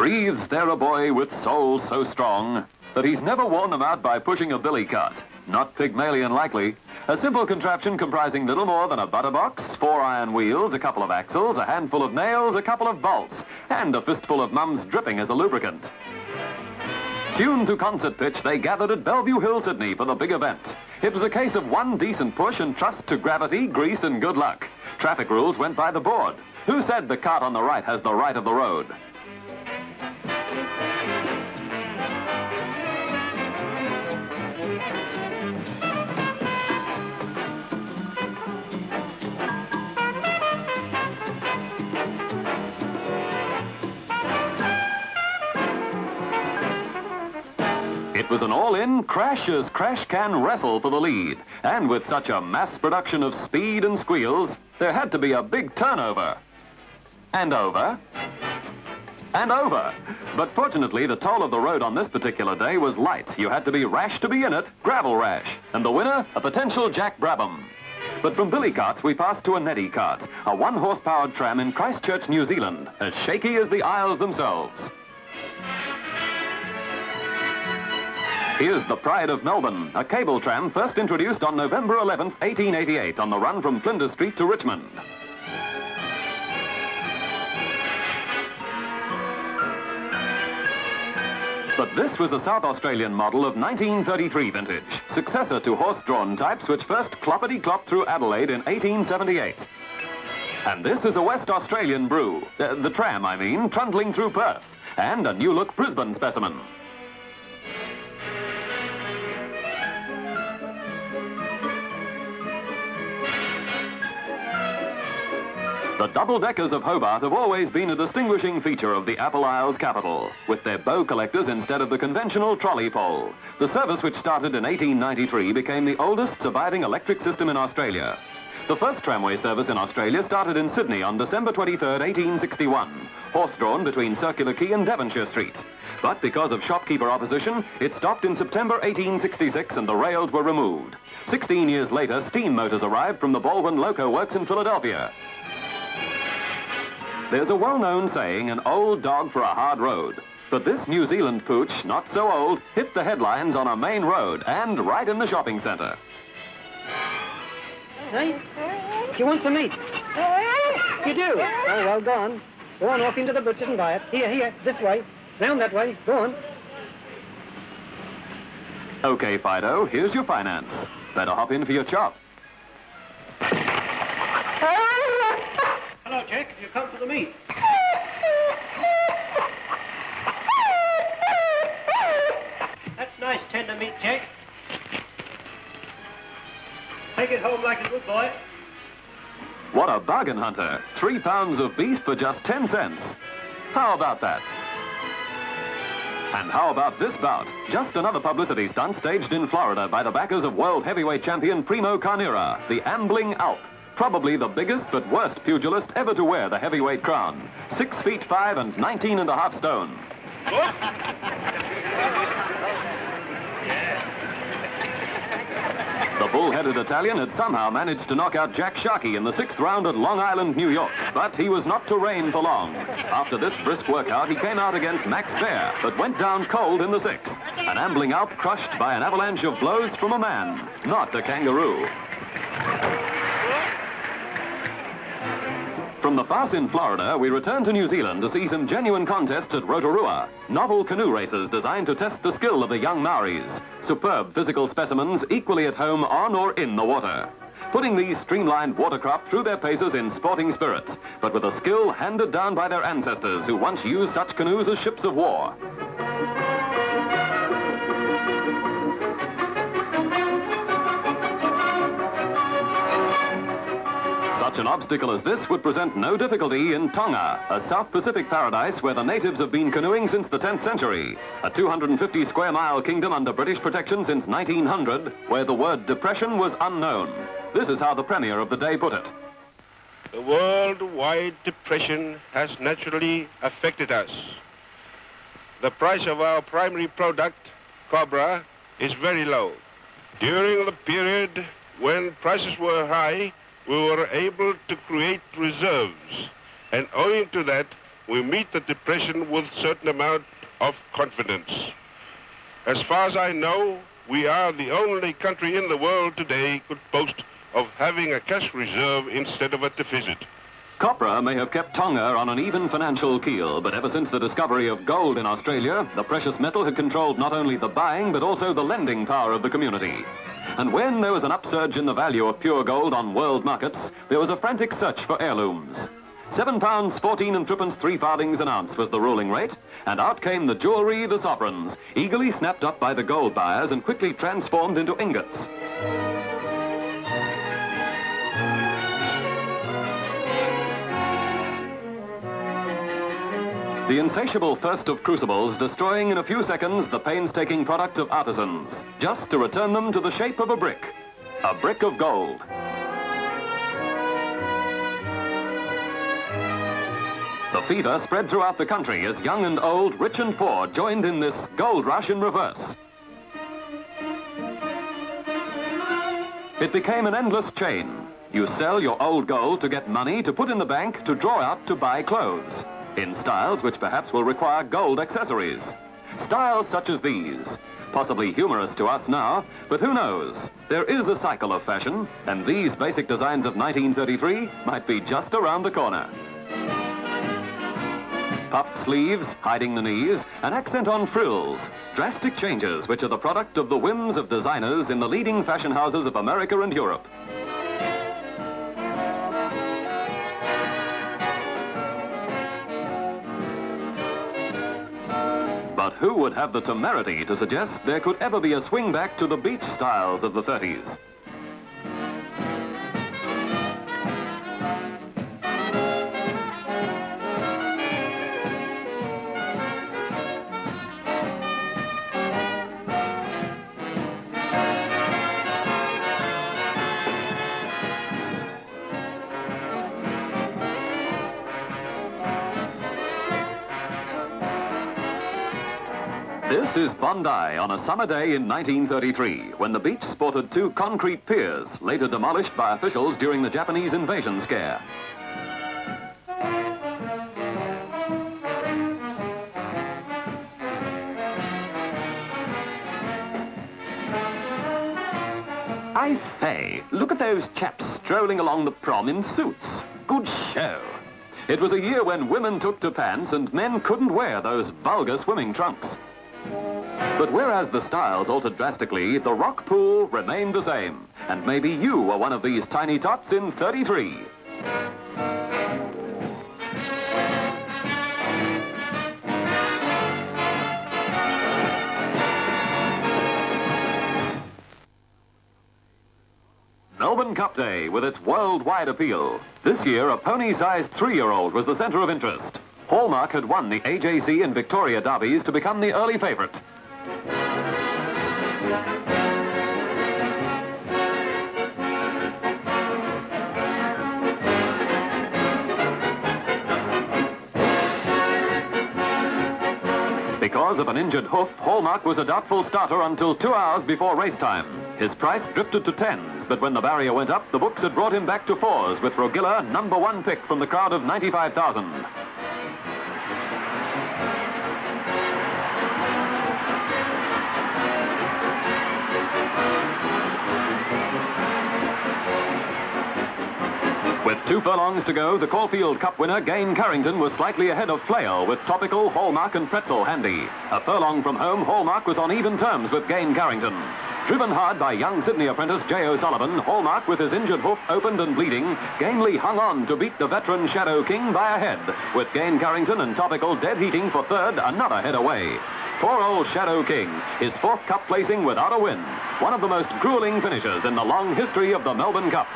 breathes there a boy with soul so strong that he's never worn them out by pushing a billy cart. Not Pygmalion likely. A simple contraption comprising little more than a butter box, 4 iron wheels, a couple of axles, a handful of nails, a couple of bolts, and a fistful of Mum's dripping as a lubricant. Tuned to concert pitch, they gathered at Bellevue Hill, Sydney for the big event. It was a case of one decent push and trust to gravity, grease, and good luck. Traffic rules went by the board. Who said the cart on the right has the right of the road? It was an all-in crash as crash can wrestle for the lead. And with such a mass production of speed and squeals, there had to be a big turnover. And over. And over. But fortunately, the toll of the road on this particular day was light. You had to be rash to be in it, gravel rash. And the winner, a potential Jack Brabham. But from billy carts, we passed to a Neddy cart, a 1-horse-powered tram in Christchurch, New Zealand, as shaky as the Isles themselves. Here's the pride of Melbourne, a cable tram first introduced on November 11th, 1888, on the run from Flinders Street to Richmond. But this was a South Australian model of 1933 vintage, successor to horse-drawn types which first cloppity-clopped through Adelaide in 1878. And this is a West Australian brew, the tram, I mean, trundling through Perth, and a new-look Brisbane specimen. The double-deckers of Hobart have always been a distinguishing feature of the Apple Isles capital, with their bow collectors instead of the conventional trolley pole. The service, which started in 1893, became the oldest surviving electric system in Australia. The first tramway service in Australia started in Sydney on December 23rd, 1861, horse-drawn between Circular Quay and Devonshire Street. But because of shopkeeper opposition, it stopped in September 1866 and the rails were removed. 16 years later, steam motors arrived from the Baldwin Loco Works in Philadelphia. There's a well-known saying, an old dog for a hard road. But this New Zealand pooch, not so old, hit the headlines on a main road and right in the shopping centre. Hey, you want some meat? You do? Oh, well, go on. Go on, walk into the butcher's and buy it. Here, this way. Round that way. Go on. Okay, Fido, here's your finance. Better hop in for your chop. Hello, Jack. You come for the meat. That's nice tender meat, Jack. Take it home like a good boy. What a bargain hunter. 3 pounds of beef for just 10 cents. How about that? And how about this bout? Just another publicity stunt staged in Florida by the backers of world heavyweight champion Primo Carnera, the Ambling Alp. Probably the biggest but worst pugilist ever to wear the heavyweight crown. 6 feet 5 and 19.5 stone. The bull-headed Italian had somehow managed to knock out Jack Sharkey in the 6th round at Long Island, New York. But he was not to reign for long. After this brisk workout, he came out against Max Baer, but went down cold in the 6th. An Ambling Alp crushed by an avalanche of blows from a man, not a kangaroo. From the farce in Florida, we return to New Zealand to see some genuine contests at Rotorua. Novel canoe races designed to test the skill of the young Maoris. Superb physical specimens equally at home on or in the water. Putting these streamlined watercraft through their paces in sporting spirit, but with a skill handed down by their ancestors who once used such canoes as ships of war. Such an obstacle as this would present no difficulty in Tonga, a South Pacific paradise where the natives have been canoeing since the 10th century. A 250-square-mile kingdom under British protection since 1900, where the word depression was unknown. This is how the Premier of the day put it. The worldwide depression has naturally affected us. The price of our primary product, cobra, is very low. During the period when prices were high, we were able to create reserves, and owing to that, we meet the depression with a certain amount of confidence. As far as I know, we are the only country in the world today could boast of having a cash reserve instead of a deficit. Copra may have kept Tonga on an even financial keel, but ever since the discovery of gold in Australia, the precious metal had controlled not only the buying, but also the lending power of the community. And when there was an upsurge in the value of pure gold on world markets, there was a frantic search for heirlooms. £7, 14 and threepence 3 farthings an ounce was the ruling rate, and out came the jewellery, the sovereigns, eagerly snapped up by the gold buyers and quickly transformed into ingots. The insatiable thirst of crucibles destroying in a few seconds the painstaking product of artisans, just to return them to the shape of a brick of gold. The fever spread throughout the country as young and old, rich and poor joined in this gold rush in reverse. It became an endless chain. You sell your old gold to get money to put in the bank, to draw out to buy clothes, in styles which perhaps will require gold accessories. Styles such as these, possibly humorous to us now, but who knows? There is a cycle of fashion, and these basic designs of 1933 might be just around the corner. Puffed sleeves, hiding the knees, an accent on frills, drastic changes which are the product of the whims of designers in the leading fashion houses of America and Europe. But who would have the temerity to suggest there could ever be a swing back to the beach styles of the 30s? This is Bondi on a summer day in 1933, when the beach sported 2 concrete piers, later demolished by officials during the Japanese invasion scare. I say, look at those chaps strolling along the prom in suits. Good show. It was a year when women took to pants and men couldn't wear those vulgar swimming trunks. But whereas the styles altered drastically, the rock pool remained the same. And maybe you were one of these tiny tots in 33. Melbourne Cup Day with its worldwide appeal. This year, a pony-sized 3-year-old was the centre of interest. Hallmark had won the AJC and Victoria Derbies to become the early favourite. Because of an injured hoof, Hallmark was a doubtful starter until 2 hours before race time. His price drifted to 10s, but when the barrier went up, the books had brought him back to 4s with Rogilla, #1 pick from the crowd of 95,000. With 2 furlongs to go, the Caulfield Cup winner, Gain Carrington, was slightly ahead of Flail, with Topical, Hallmark and Pretzel handy. A furlong from home, Hallmark was on even terms with Gain Carrington. Driven hard by young Sydney apprentice J. O'Sullivan, Hallmark, with his injured hoof opened and bleeding, gamely hung on to beat the veteran Shadow King by a head, with Gain Carrington and Topical dead heating for third, another head away. Poor old Shadow King, his 4th Cup placing without a win. One of the most grueling finishes in the long history of the Melbourne Cup.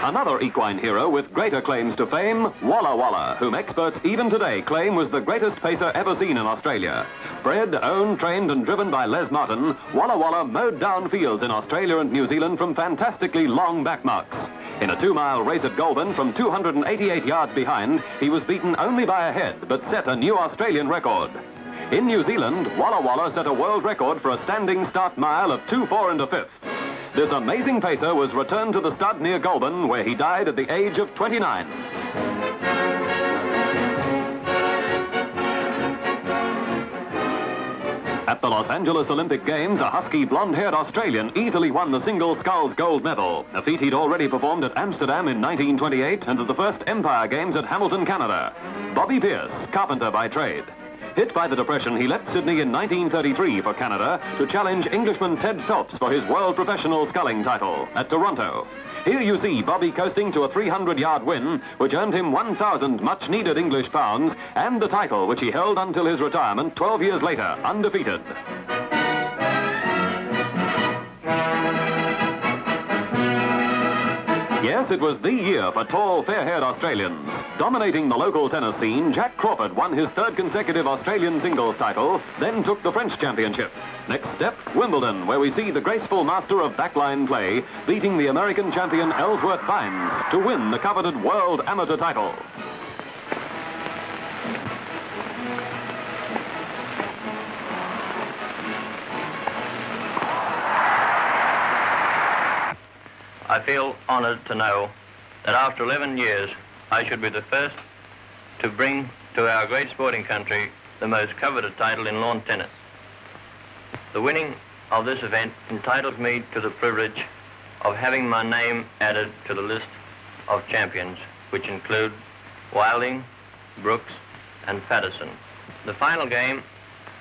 Another equine hero with greater claims to fame, Walla Walla, whom experts even today claim was the greatest pacer ever seen in Australia. Bred, owned, trained and driven by Les Martin, Walla Walla mowed down fields in Australia and New Zealand from fantastically long backmarks. In a 2-mile race at Goulburn from 288 yards behind, he was beaten only by a head, but set a new Australian record. In New Zealand, Walla Walla set a world record for a standing start mile of 2, 4 and a 5th. This amazing pacer was returned to the stud near Goulburn, where he died at the age of 29. At the Los Angeles Olympic Games, a husky blonde-haired Australian easily won the single sculls gold medal, a feat he'd already performed at Amsterdam in 1928 and at the first Empire Games at Hamilton, Canada. Bobby Pierce, carpenter by trade. Hit by the Depression, he left Sydney in 1933 for Canada to challenge Englishman Ted Phelps for his world professional sculling title at Toronto. Here you see Bobby coasting to a 300-yard win, which earned him 1,000 much-needed English pounds and the title which he held until his retirement 12 years later, undefeated. Yes, it was the year for tall, fair-haired Australians. Dominating the local tennis scene, Jack Crawford won his third consecutive Australian singles title, then took the French championship. Next step, Wimbledon, where we see the graceful master of backline play beating the American champion Ellsworth Vines to win the coveted World Amateur title. I feel honored to know that after 11 years, I should be the first to bring to our great sporting country the most coveted title in lawn tennis. The winning of this event entitles me to the privilege of having my name added to the list of champions, which include Wilding, Brooks, and Patterson. The final game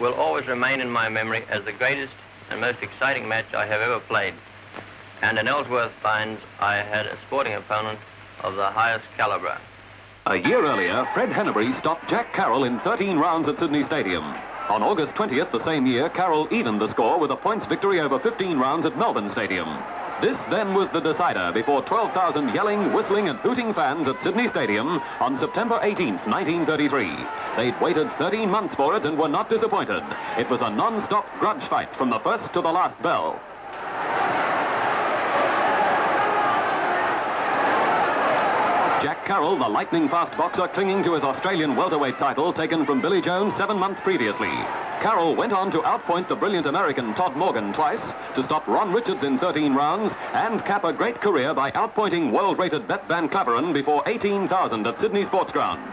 will always remain in my memory as the greatest and most exciting match I have ever played. And in Ellsworth Vines, I had a sporting opponent of the highest caliber. A year earlier, Fred Henneberry stopped Jack Carroll in 13 rounds at Sydney Stadium. On August 20th the same year, Carroll evened the score with a points victory over 15 rounds at Melbourne Stadium. This then was the decider before 12,000 yelling, whistling and hooting fans at Sydney Stadium on September 18th, 1933. They'd waited 13 months for it and were not disappointed. It was a non-stop grudge fight from the first to the last bell. Jack Carroll, the lightning-fast boxer clinging to his Australian welterweight title taken from Billy Jones 7 months previously. Carroll went on to outpoint the brilliant American Todd Morgan twice, to stop Ron Richards in 13 rounds, and cap a great career by outpointing world-rated Beth Van Claveren before 18,000 at Sydney Sports Ground.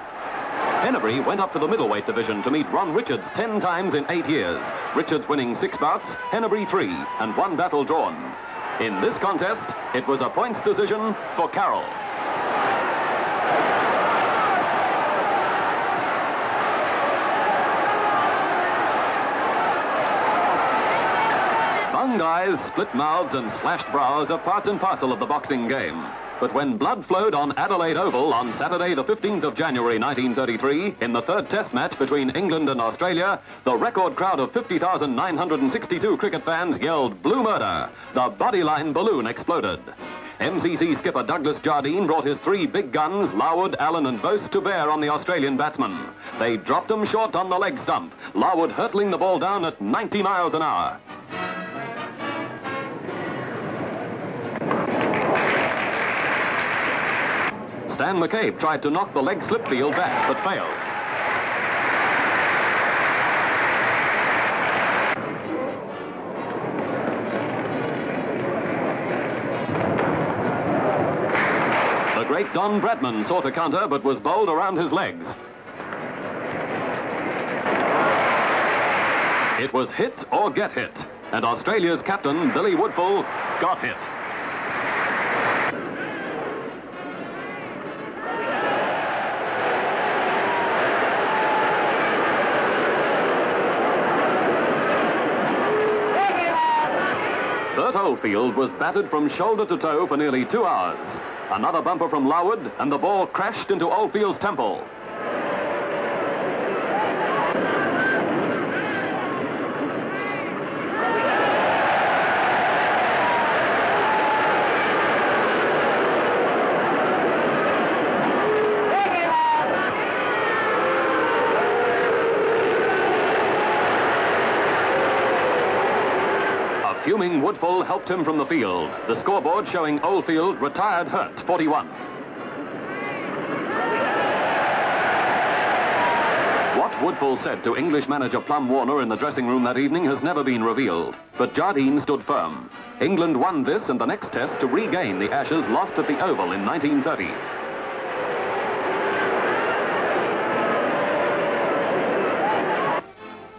Henneberry went up to the middleweight division to meet Ron Richards 10 times in 8 years, Richards winning 6 bouts, Henneberry 3, and 1 battle drawn. In this contest, it was a points decision for Carroll. Bunged eyes, split mouths and slashed brows are part and parcel of the boxing game. But when blood flowed on Adelaide Oval on Saturday the 15th of January 1933 in the third test match between England and Australia, the record crowd of 50,962 cricket fans yelled "Blue Murder." The bodyline balloon exploded. MCC skipper Douglas Jardine brought his 3 big guns, Larwood, Allen and Bose, to bear on the Australian batsmen. They dropped them short on the leg stump, Larwood hurtling the ball down at 90 miles an hour. Stan McCabe tried to knock the leg slip field back, but failed. The great Don Bradman sought a counter, but was bowled around his legs. It was hit or get hit, and Australia's captain, Billy Woodfull, got hit. Bert Oldfield was battered from shoulder to toe for nearly 2 hours. Another bumper from Larwood, and the ball crashed into Oldfield's temple. Fuming Woodfull helped him from the field. The scoreboard showing Oldfield retired hurt, 41. What Woodfull said to English manager Plum Warner in the dressing room that evening has never been revealed. But Jardine stood firm. England won this and the next test to regain the Ashes lost at the Oval in 1930.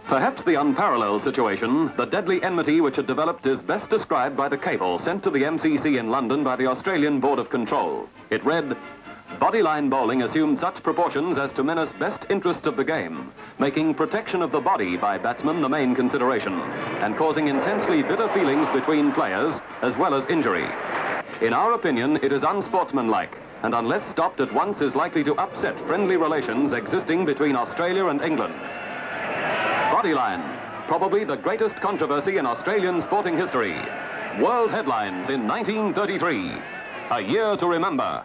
Perhaps the unparalleled situation, the deadly enmity which had developed, is best described by the cable sent to the MCC in London by the Australian Board of Control. It read, "Bodyline bowling assumed such proportions as to menace best interests of the game, making protection of the body by batsmen the main consideration, and causing intensely bitter feelings between players, as well as injury. In our opinion, it is unsportsmanlike, and unless stopped at once is likely to upset friendly relations existing between Australia and England." Bodyline, probably the greatest controversy in Australian sporting history. World headlines in 1933. A year to remember.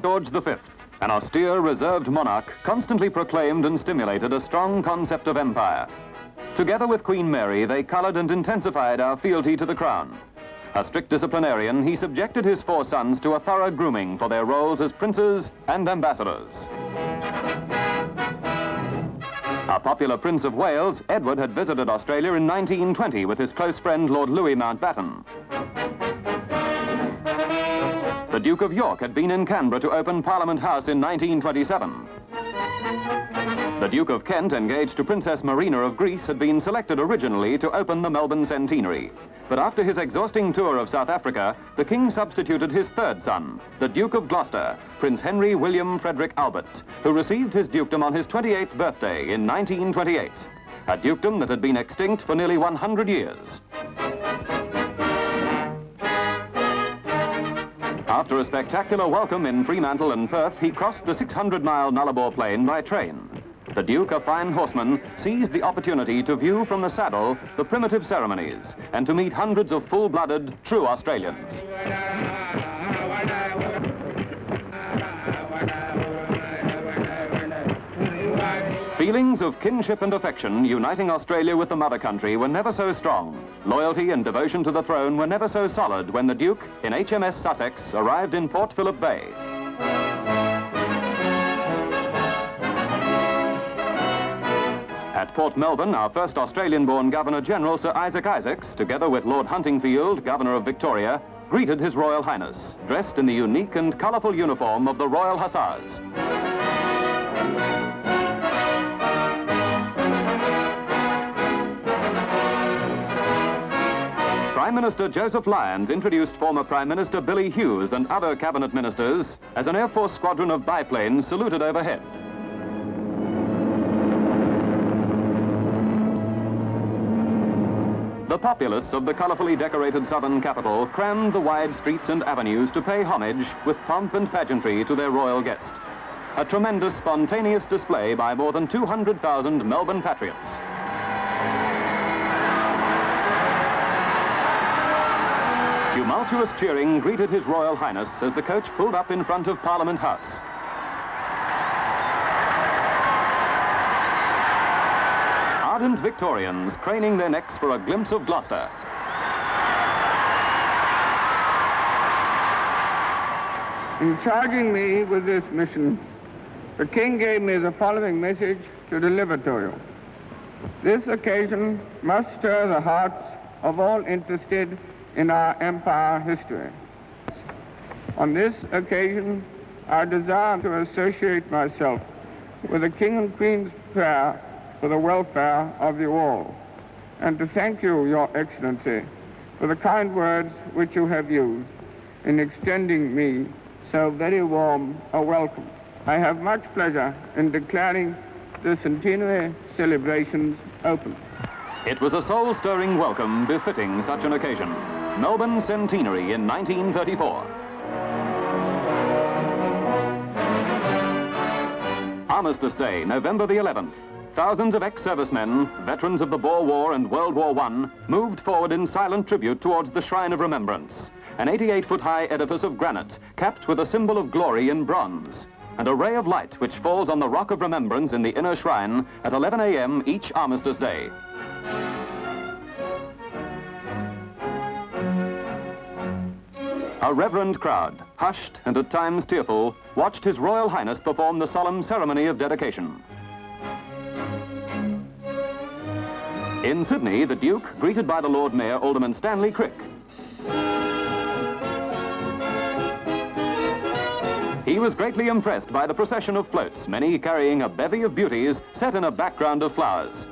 George V, an austere, reserved monarch, constantly proclaimed and stimulated a strong concept of empire. Together with Queen Mary, they coloured and intensified our fealty to the crown. A strict disciplinarian, he subjected his 4 sons to a thorough grooming for their roles as princes and ambassadors. A popular Prince of Wales, Edward had visited Australia in 1920 with his close friend Lord Louis Mountbatten. The Duke of York had been in Canberra to open Parliament House in 1927. The Duke of Kent, engaged to Princess Marina of Greece, had been selected originally to open the Melbourne Centenary. But after his exhausting tour of South Africa, the King substituted his 3rd son, the Duke of Gloucester, Prince Henry William Frederick Albert, who received his dukedom on his 28th birthday in 1928, a dukedom that had been extinct for nearly 100 years. After a spectacular welcome in Fremantle and Perth, he crossed the 600-mile Nullarbor Plain by train. The Duke, a fine horseman, seized the opportunity to view from the saddle the primitive ceremonies and to meet hundreds of full-blooded, true Australians. Feelings of kinship and affection uniting Australia with the mother country were never so strong. Loyalty and devotion to the throne were never so solid when the Duke, in HMS Sussex, arrived in Port Phillip Bay. At Port Melbourne, our first Australian-born Governor-General, Sir Isaac Isaacs, together with Lord Huntingfield, Governor of Victoria, greeted His Royal Highness, dressed in the unique and colourful uniform of the Royal Hussars. Prime Minister Joseph Lyons introduced former Prime Minister Billy Hughes and other cabinet ministers as an Air Force squadron of biplanes saluted overhead. The populace of the colourfully decorated southern capital crammed the wide streets and avenues to pay homage with pomp and pageantry to their royal guest. A tremendous, spontaneous display by more than 200,000 Melbourne patriots. Tumultuous cheering greeted His Royal Highness as the coach pulled up in front of Parliament House. Ardent Victorians craning their necks for a glimpse of Gloucester. In charging me with this mission, the King gave me the following message to deliver to you. This occasion must stir the hearts of all interested in our empire history. On this occasion, I desire to associate myself with the King and Queen's prayer for the welfare of you all, and to thank you, Your Excellency, for the kind words which you have used in extending me so very warm a welcome. I have much pleasure in declaring the centenary celebrations open. It was a soul-stirring welcome befitting such an occasion. Melbourne Centenary in 1934. Armistice Day, November the 11th. Thousands of ex-servicemen, veterans of the Boer War and World War I, moved forward in silent tribute towards the Shrine of Remembrance, an 88-foot-high edifice of granite, capped with a symbol of glory in bronze. and a ray of light which falls on the Rock of Remembrance in the inner shrine at 11 a.m. each Armistice Day. A reverent crowd, hushed and at times tearful, watched His Royal Highness perform the solemn ceremony of dedication. In Sydney, the Duke, greeted by the Lord Mayor, Alderman Stanley Crick. He was greatly impressed by the procession of floats, many carrying a bevy of beauties set in a background of flowers.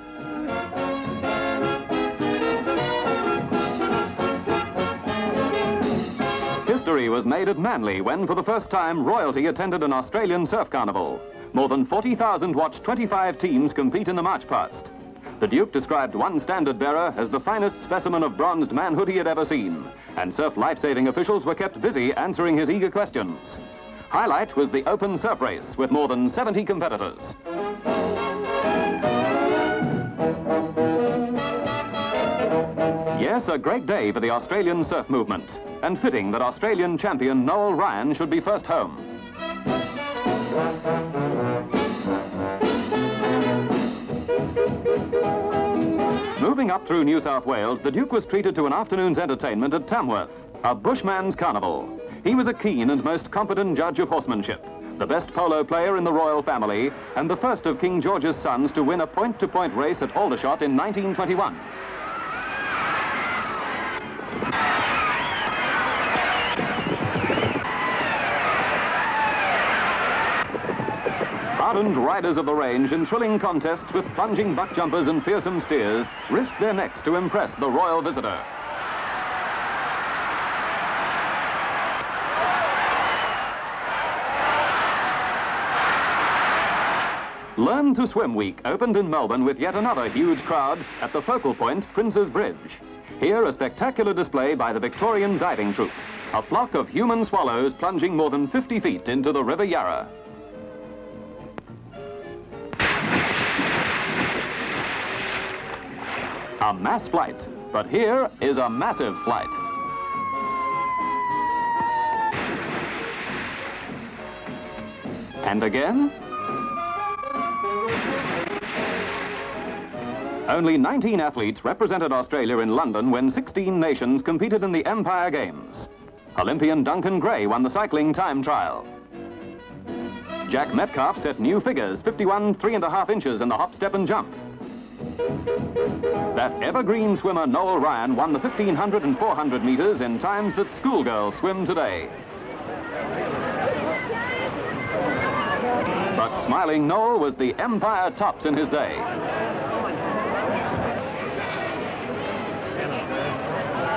History was made at Manly when, for the first time, royalty attended an Australian surf carnival. More than 40,000 watched 25 teams compete in the march past. The Duke described one standard bearer as the finest specimen of bronzed manhood he had ever seen, and surf life-saving officials were kept busy answering his eager questions. Highlight was the open surf race with more than 70 competitors. Yes, a great day for the Australian surf movement, and fitting that Australian champion Noel Ryan should be first home. Moving up through New South Wales, the Duke was treated to an afternoon's entertainment at Tamworth, a bushman's carnival. He was a keen and most competent judge of horsemanship, the best polo player in the royal family, and the first of King George's sons to win a point-to-point race at Aldershot in 1921. Hardened riders of the range in thrilling contests with plunging buck jumpers and fearsome steers risked their necks to impress the royal visitor. Learn to Swim Week opened in Melbourne with yet another huge crowd at the focal point, Prince's Bridge. Here, a spectacular display by the Victorian Diving Troupe, a flock of human swallows plunging more than 50 feet into the River Yarra. A mass flight, but here is a massive flight. And again. Only 19 athletes represented Australia in London when 16 nations competed in the Empire Games. Olympian Duncan Gray won the cycling time trial. Jack Metcalf set new figures, 51 3.5 inches in the hop, step and jump. That evergreen swimmer Noel Ryan won the 1500 and 400 meters in times that schoolgirls swim today. But smiling Noel was the Empire tops in his day.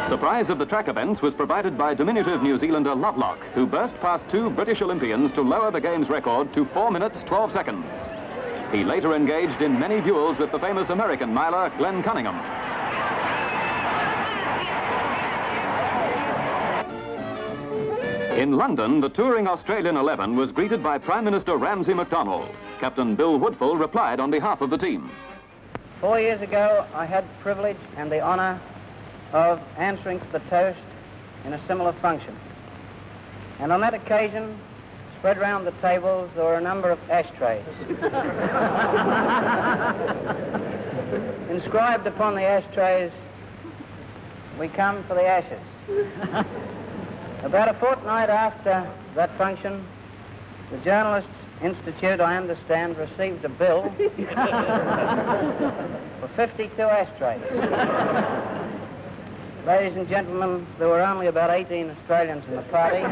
Surprise of the track events was provided by diminutive New Zealander Lovelock, who burst past 2 British Olympians to lower the game's record to 4 minutes 12 seconds. He later engaged in many duels with the famous American miler Glenn Cunningham. In London, the touring Australian 11 was greeted by Prime Minister Ramsay MacDonald. Captain Bill Woodfull replied on behalf of the team. 4 years ago, I had the privilege and the honor of answering to the toast in a similar function. And on that occasion, spread round the tables, there were a number of ashtrays. Inscribed upon the ashtrays, "We come for the ashes." About a fortnight after that function, the Journalists Institute, I understand, received a bill for 52 ashtrays. Ladies and gentlemen, there were only about 18 Australians in the party.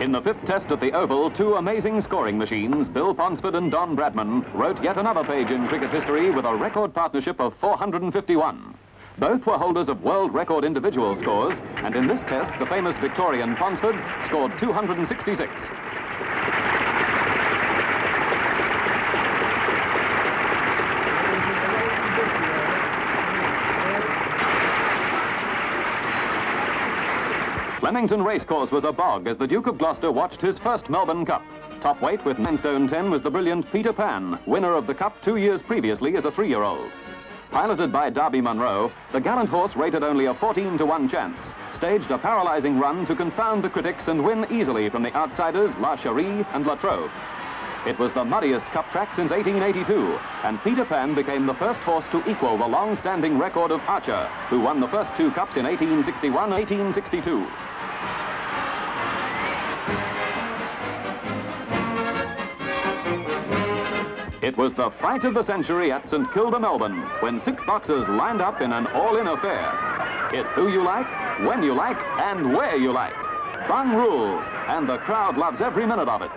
In the 5th test at the Oval, 2 amazing scoring machines, Bill Ponsford and Don Bradman, wrote yet another page in cricket history with a record partnership of 451. Both were holders of world record individual scores, and in this test, the famous Victorian Ponsford scored 266. Flemington Racecourse was a bog as the Duke of Gloucester watched his first Melbourne Cup. Top weight with 9 stone 10 was the brilliant Peter Pan, winner of the Cup 2 years previously as a 3-year-old. Piloted by Darby Munro, the gallant horse rated only a 14-to-1 chance, staged a paralyzing run to confound the critics and win easily from the outsiders La Cherie and La Trobe. It was the muddiest cup track since 1882, and Peter Pan became the first horse to equal the long-standing record of Archer, who won the first two cups in 1861 and 1862. It was the fight of the century at St Kilda, Melbourne, when 6 boxers lined up in an all-in affair. It's who you like, when you like, and where you like. Bung rules, and the crowd loves every minute of it.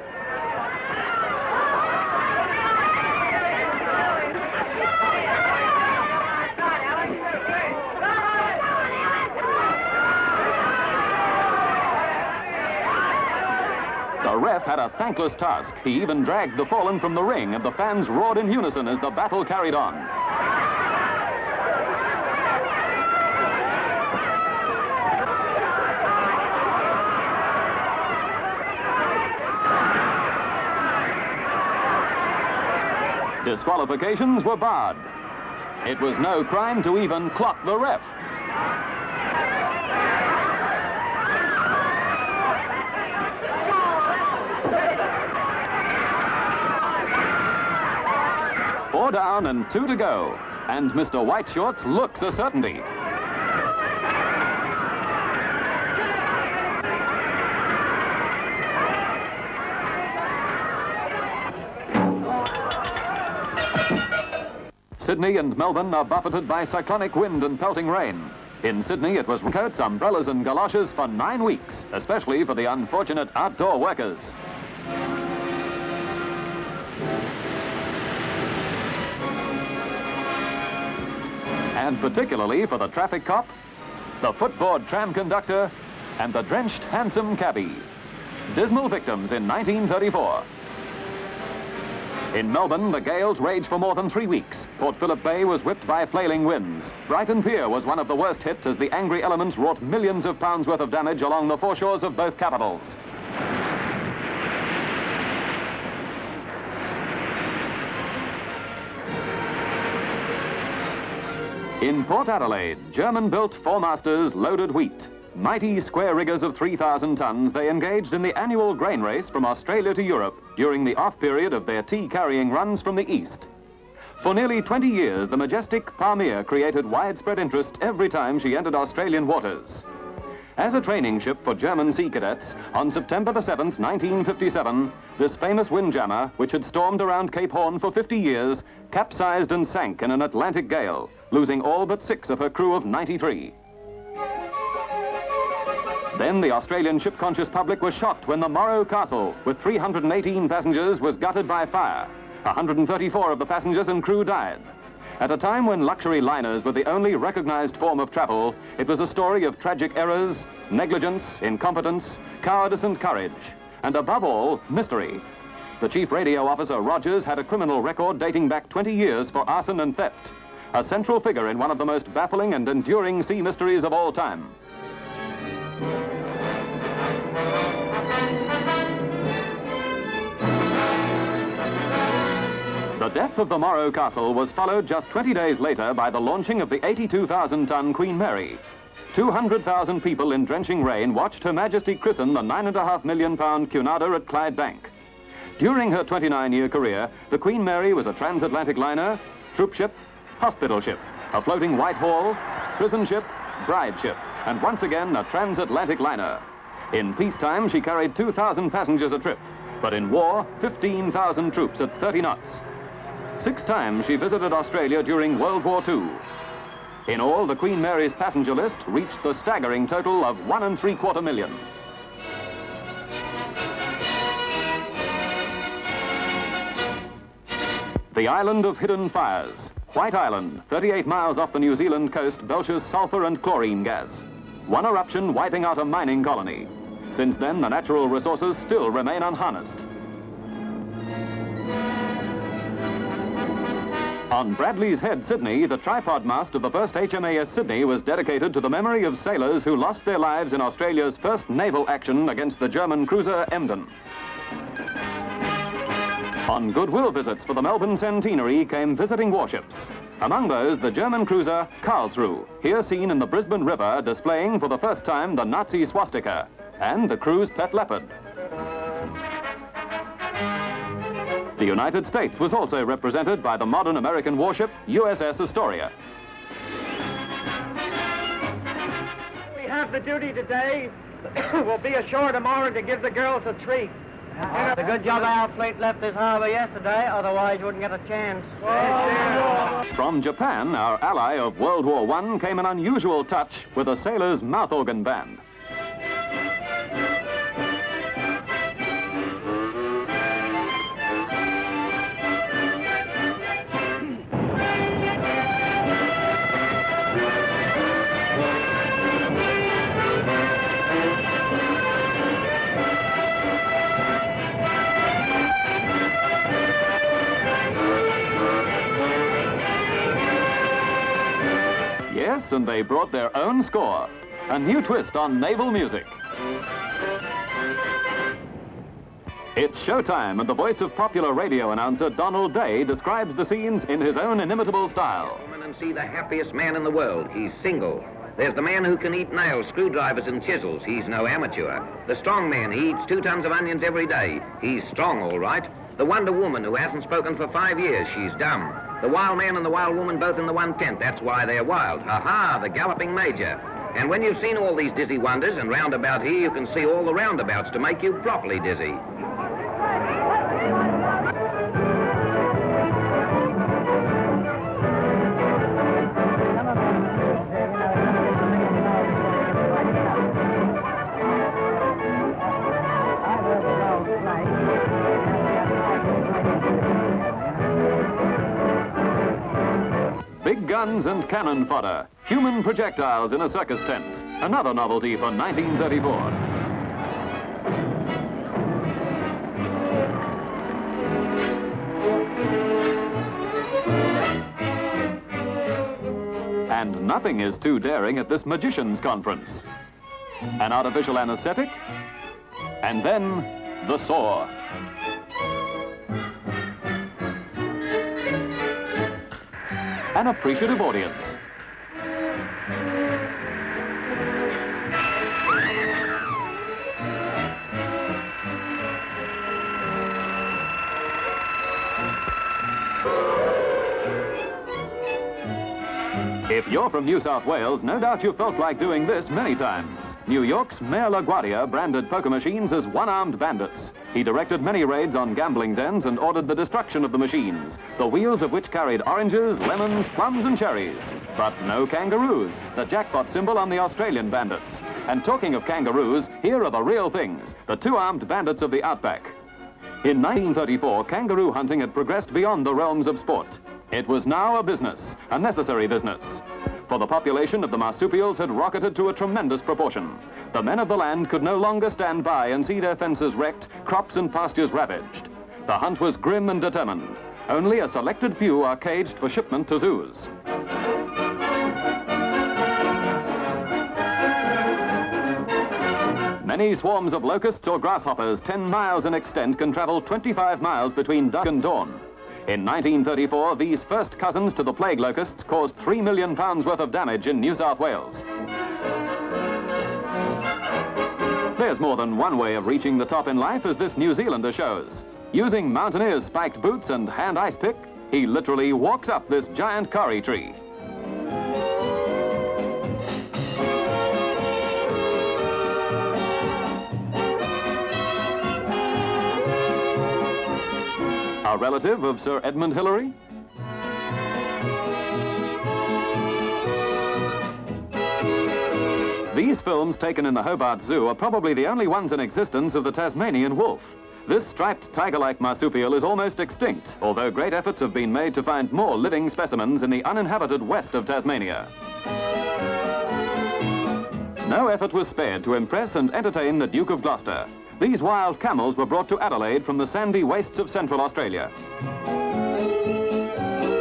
The ref had a thankless task. He even dragged the fallen from the ring, and the fans roared in unison as the battle carried on. Disqualifications were barred. It was no crime to even clock the ref. Four down and 2 to go, and Mr. Whiteshorts looks a certainty. Sydney and Melbourne are buffeted by cyclonic wind and pelting rain. In Sydney, it was coats, umbrellas and galoshes for 9 weeks, especially for the unfortunate outdoor workers. And particularly for the traffic cop, the footboard tram conductor, and the drenched hansom cabbie. Dismal victims in 1934. In Melbourne, the gales raged for more than 3 weeks. Port Phillip Bay was whipped by flailing winds. Brighton Pier was one of the worst hit as the angry elements wrought millions of pounds worth of damage along the foreshores of both capitals. In Port Adelaide, German-built four-masters loaded wheat. Mighty square riggers of 3,000 tons, they engaged in the annual grain race from Australia to Europe during the off period of their tea-carrying runs from the east. For nearly 20 years, the majestic Palmyra created widespread interest every time she entered Australian waters. As a training ship for German sea cadets, on September the 7th, 1957, this famous windjammer, which had stormed around Cape Horn for 50 years, capsized and sank in an Atlantic gale, losing all but 6 of her crew of 93. Then the Australian ship-conscious public was shocked when the Morro Castle, with 318 passengers, was gutted by fire. 134 of the passengers and crew died. At a time when luxury liners were the only recognized form of travel, it was a story of tragic errors, negligence, incompetence, cowardice and courage, and above all, mystery. The chief radio officer, Rogers, had a criminal record dating back 20 years for arson and theft, a central figure in one of the most baffling and enduring sea mysteries of all time. The death of the Morro Castle was followed just 20 days later by the launching of the 82,000-ton Queen Mary. 200,000 people in drenching rain watched Her Majesty christen the £9.5 million Cunarder at Clydebank. During her 29-year career, the Queen Mary was a transatlantic liner, troop ship, hospital ship, a floating Whitehall, prison ship, bride ship, and once again a transatlantic liner. In peacetime, she carried 2,000 passengers a trip, but in war, 15,000 troops at 30 knots. 6 times she visited Australia during World War II. In all, the Queen Mary's passenger list reached the staggering total of 1.75 million. The island of hidden fires. White Island, 38 miles off the New Zealand coast, belches sulfur and chlorine gas. One eruption wiping out a mining colony. Since then, the natural resources still remain unharnessed. On Bradley's Head, Sydney, the tripod mast of the first HMAS Sydney was dedicated to the memory of sailors who lost their lives in Australia's first naval action against the German cruiser Emden. On goodwill visits for the Melbourne centenary came visiting warships. Among those, the German cruiser Karlsruhe, here seen in the Brisbane River displaying for the first time the Nazi swastika, and the crew's pet leopard. The United States was also represented by the modern American warship USS Astoria. We have the duty today. We'll be ashore tomorrow to give the girls a treat. It's a good job our fleet left this harbor yesterday, otherwise you wouldn't get a chance. From Japan, our ally of World War I, came an unusual touch with a sailor's mouth organ band. Yes, and they brought their own score, a new twist on naval music. It's showtime, and the voice of popular radio announcer Donald Day describes the scenes in his own inimitable style. And see the happiest man in the world. He's single. There's the man who can eat nails, screwdrivers and chisels. He's no amateur. The strong man, he eats 2 tons of onions every day. He's strong, all right. The Wonder Woman who hasn't spoken for 5 years. She's dumb. The wild man and the wild woman both in the one tent. That's why they're wild. Ha-ha, the galloping major. And when you've seen all these dizzy wonders and round about here, you can see all the roundabouts to make you properly dizzy. Big guns and cannon fodder, human projectiles in a circus tent, another novelty for 1934. And nothing is too daring at this magician's conference. An artificial anesthetic, and then the saw. An appreciative audience. If you're from New South Wales, no doubt you've felt like doing this many times. New York's Mayor LaGuardia branded poker machines as one-armed bandits. He directed many raids on gambling dens and ordered the destruction of the machines, the wheels of which carried oranges, lemons, plums and cherries. But no kangaroos, the jackpot symbol on the Australian bandits. And talking of kangaroos, here are the real things, the 2-armed bandits of the outback. In 1934, kangaroo hunting had progressed beyond the realms of sport. It was now a business, a necessary business. For the population of the marsupials had rocketed to a tremendous proportion. The men of the land could no longer stand by and see their fences wrecked, crops and pastures ravaged. The hunt was grim and determined. Only a selected few are caged for shipment to zoos. Many swarms of locusts or grasshoppers 10 miles in extent can travel 25 miles between dusk and dawn. In 1934, these first cousins to the plague locusts caused £3 million worth of damage in New South Wales. There's more than one way of reaching the top in life, as this New Zealander shows. Using mountaineer's spiked boots and hand ice pick, he literally walks up this giant kauri tree. A relative of Sir Edmund Hillary? These films taken in the Hobart Zoo are probably the only ones in existence of the Tasmanian wolf. This striped tiger-like marsupial is almost extinct, although great efforts have been made to find more living specimens in the uninhabited west of Tasmania. No effort was spared to impress and entertain the Duke of Gloucester. These wild camels were brought to Adelaide from the sandy wastes of Central Australia.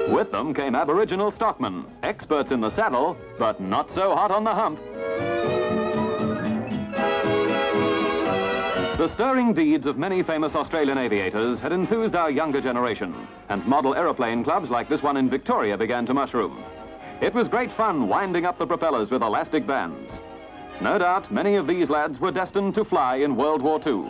With them came Aboriginal stockmen, experts in the saddle, but not so hot on the hump. The stirring deeds of many famous Australian aviators had enthused our younger generation, and model aeroplane clubs like this one in Victoria began to mushroom. It was great fun winding up the propellers with elastic bands. No doubt many of these lads were destined to fly in World War II.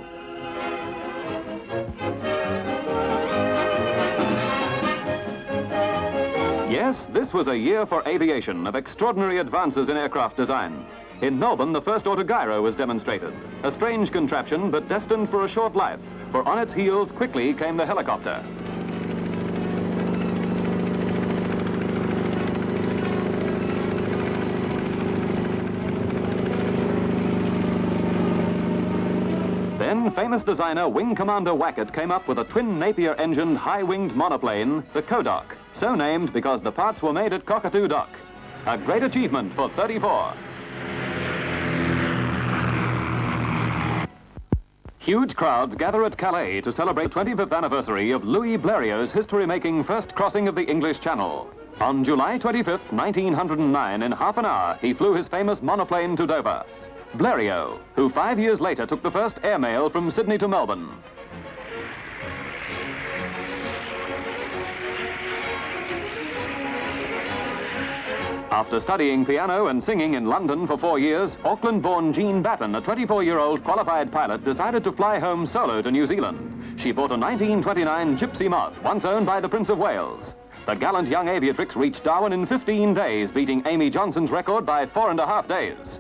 Yes, this was a year for aviation of extraordinary advances in aircraft design. In Melbourne, the first autogyro was demonstrated, a strange contraption but destined for a short life, for on its heels quickly came the helicopter. Then famous designer Wing Commander Wackett came up with a twin Napier-engined high-winged monoplane, the Kodoc, so named because the parts were made at Cockatoo Dock. A great achievement for 34. Huge crowds gather at Calais to celebrate the 25th anniversary of Louis Blériot's history-making first crossing of the English Channel. On July 25th, 1909, in half an hour, he flew his famous monoplane to Dover. Blériot, who 5 years later took the first airmail from Sydney to Melbourne. After studying piano and singing in London for 4 years, Auckland-born Jean Batten, a 24-year-old qualified pilot, decided to fly home solo to New Zealand. She bought a 1929 Gypsy Moth, once owned by the Prince of Wales. The gallant young aviatrix reached Darwin in 15 days, beating Amy Johnson's record by 4.5 days.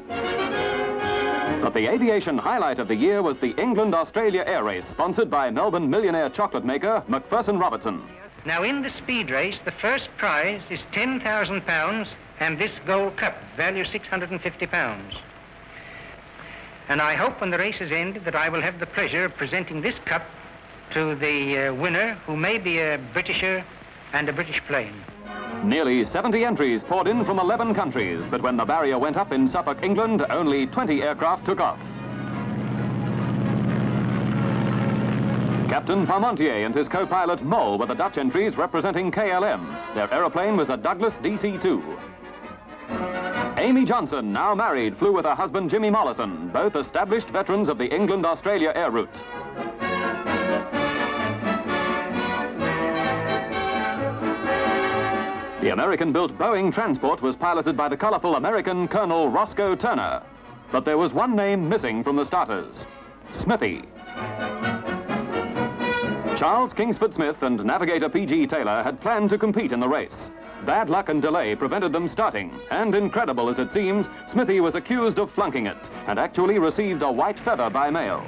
But the aviation highlight of the year was the England-Australia Air Race, sponsored by Melbourne millionaire chocolate maker McPherson Robertson. Now, in the speed race, the first prize is £10,000 and this gold cup, value £650. And I hope when the race is ended that I will have the pleasure of presenting this cup to the winner, who may be a Britisher and a British plane. Nearly 70 entries poured in from 11 countries, but when the barrier went up in Suffolk, England, only 20 aircraft took off. Captain Parmentier and his co-pilot Mole were the Dutch entries representing KLM. Their aeroplane was a Douglas DC-2. Amy Johnson, now married, flew with her husband Jimmy Mollison, both established veterans of the England-Australia air route. The American-built Boeing transport was piloted by the colorful American Colonel Roscoe Turner. But there was one name missing from the starters: Smithy. Charles Kingsford Smith and navigator P.G. Taylor had planned to compete in the race. Bad luck and delay prevented them starting, and incredible as it seems, Smithy was accused of flunking it and actually received a white feather by mail.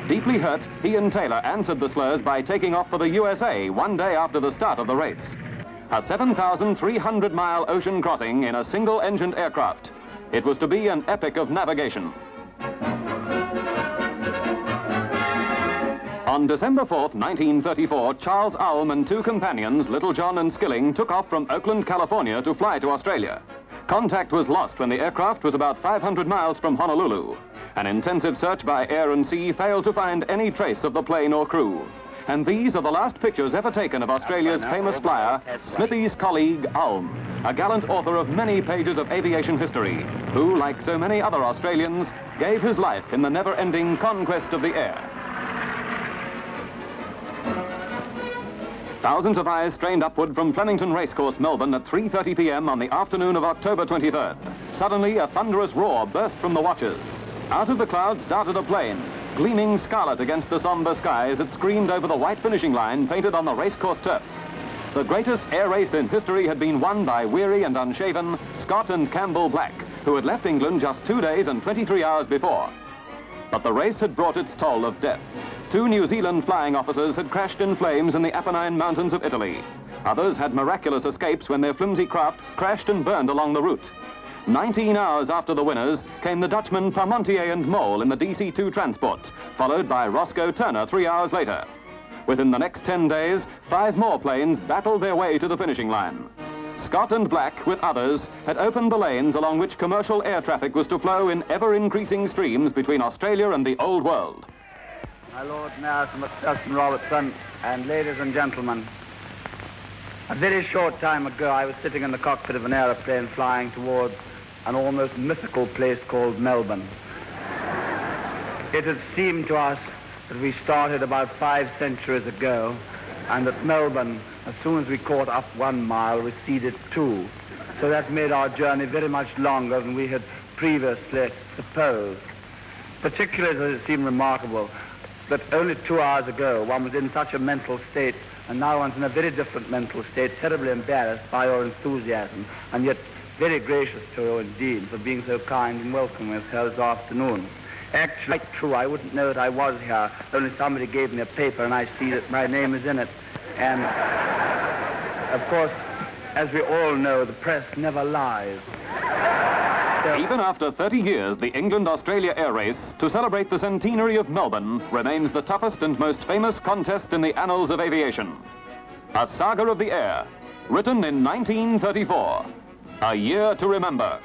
Deeply hurt, he and Taylor answered the slurs by taking off for the USA 1 day after the start of the race. A 7,300-mile ocean crossing in a single-engined aircraft. It was to be an epic of navigation. On December 4th, 1934, Charles Ulm and two companions, Little John and Skilling, took off from Oakland, California to fly to Australia. Contact was lost when the aircraft was about 500 miles from Honolulu. An intensive search by air and sea failed to find any trace of the plane or crew. And these are the last pictures ever taken of Australia's famous flyer, Smithy's colleague, Ulm, a gallant author of many pages of aviation history, who, like so many other Australians, gave his life in the never-ending conquest of the air. Thousands of eyes strained upward from Flemington Racecourse, Melbourne at 3:30 p.m. on the afternoon of October 23rd. Suddenly, a thunderous roar burst from the watchers. Out of the clouds darted a plane. Gleaming scarlet against the somber skies, it screamed over the white finishing line painted on the racecourse turf. The greatest air race in history had been won by weary and unshaven Scott and Campbell Black, who had left England just 2 days and 23 hours before. But the race had brought its toll of death. 2 New Zealand flying officers had crashed in flames in the Apennine Mountains of Italy. Others had miraculous escapes when their flimsy craft crashed and burned along the route. 19 hours after the winners came the Dutchmen Parmentier and Mole in the DC-2 transport, followed by Roscoe Turner 3 hours later. Within the next 10 days, 5 more planes battled their way to the finishing line. Scott and Black, with others, had opened the lanes along which commercial air traffic was to flow in ever-increasing streams between Australia and the Old World. My Lord Mayor McPherson Robertson, and ladies and gentlemen, a very short time ago I was sitting in the cockpit of an aeroplane flying towards an almost mythical place called Melbourne. It had seemed to us that we started about 5 centuries ago, and at Melbourne, as soon as we caught up 1 mile, we receded 2. So that made our journey very much longer than we had previously supposed. Particularly does it seem remarkable that only 2 hours ago one was in such a mental state, and now one's in a very different mental state, terribly embarrassed by your enthusiasm, and yet very gracious to you indeed for being so kind and welcoming us here this afternoon. Actually, quite true, I wouldn't know that I was here, only somebody gave me a paper and I see that my name is in it. And, of course, as we all know, the press never lies. So, even after 30 years, the England-Australia air race, to celebrate the centenary of Melbourne, remains the toughest and most famous contest in the annals of aviation. A saga of the air, written in 1934. A year to remember.